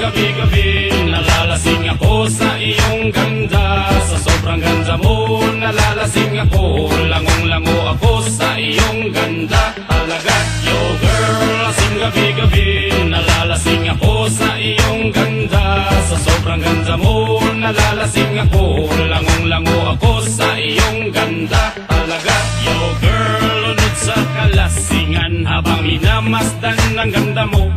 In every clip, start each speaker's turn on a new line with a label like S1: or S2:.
S1: gabi-gabi nalalasing ako sa iyong ganda. Sa sobrang ganda mo nalalasing ako, langong-lango ako sa iyong ganda. Talaga, yo girl, lasing gabi-gabi nalalasing ako sa iyong ganda. Sa sobrang ganda mo nalalasing ako, langong-lango ako sa iyong ganda. Talaga, yo girl, lunod sa kalasingan habang minamasdan ang ganda mo.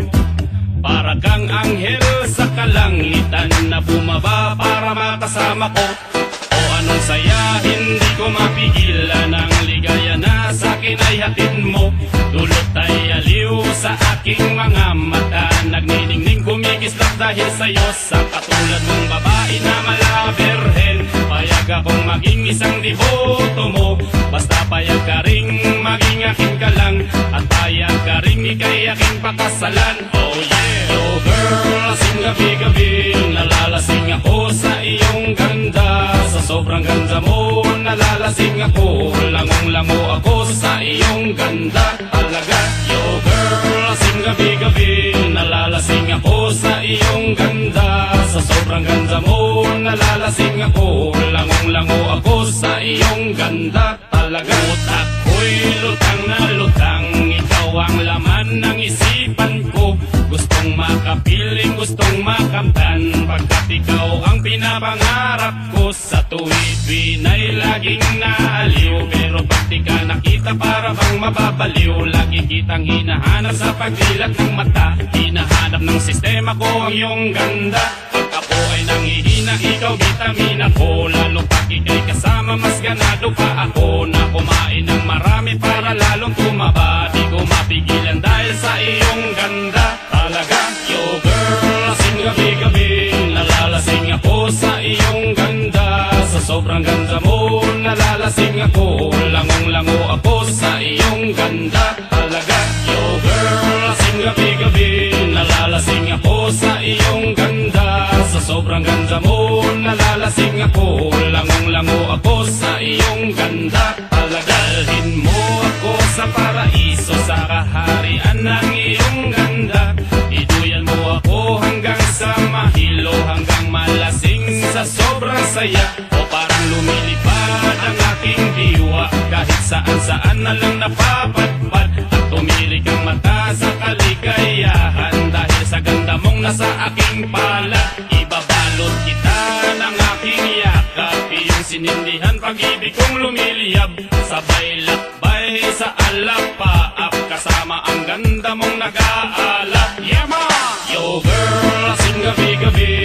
S1: Para kang anghel sa kalangitan na bumaba para makasama ko. O anong saya, hindi ko mapigilan ang ligaya na sa'kin ay hatid mo. Dulot ay aliw sa aking mga mata, nagniningning kumikislap dahil sa'yo. Sa katulad mong babae na malaberhen, payag akong maging isang deboto mo. Basta payag ka ring maging aking kalang, at payag ka ring ikay aking pakasalan. Oh yeah! Yo girl, lasing gabi-gabi nalalasing ako sa iyong ganda. Sa sobrang ganda mo nalalasing ako, langong-lango ako sa iyong ganda. Talaga, yo girl, lasing gabi-gabi nalalasing ako sa iyong ganda. Sa sobrang ganda mo nalalasing ako, langong-lango ako sa iyong ganda. Talaga, utak ko'y lutang na lutang, ikaw ang laman ng isipan ko. Gustong makapiling, gustong makamtan, pagkat ikaw ang pinapangarap ko. Sa tuwid ay laging naaliw, pero pag di ka nakita para bang mababaliw. Lagi kitang hinahanap sa pagdilat ng mata, hinahanap ng sistema ko ang iyong ganda. Pag ako ay nangihina, ikaw vitamina ko. Lalo pag ikay kasama, mas ganado pa ako na kumain ng marami para lalong tumaba. Di ko mapigilan dahil sa iyong ganda. Talaga, yo girl, lasing gabi-gabi nalalasing ako sa iyong ganda. Sa sobrang ganda mo nalalasing ako, langong-lango ako sa iyong ganda. Talaga, yo girl, lasing gabi-gabi nalalasing ako sa iyong ganda. Sa sobrang ganda mo nalalasing ako, langong-lango ako sa iyong ganda. Talaga, dalhin mo ako sa paraiso, sa kaharian ng iyong ganda. Iduyan mo ako hanggang sa mahilo, hanggang malasing sa sobrang saya. O parang lumilipad ang aking diwa, kahit saan-saan na lang napapadpad. At tumirik ang mata sa kaligayahan, dahil sa ganda mong nasa aking pala. Ibabalot kita ng aking yakap, iyong sinindihan pag-ibig kong lumiliyab. Sabay lakbay sa alapaap, kasama ang ganda mong nag-aalap. Yeah ma! Yo girl, lasing gabi-gabi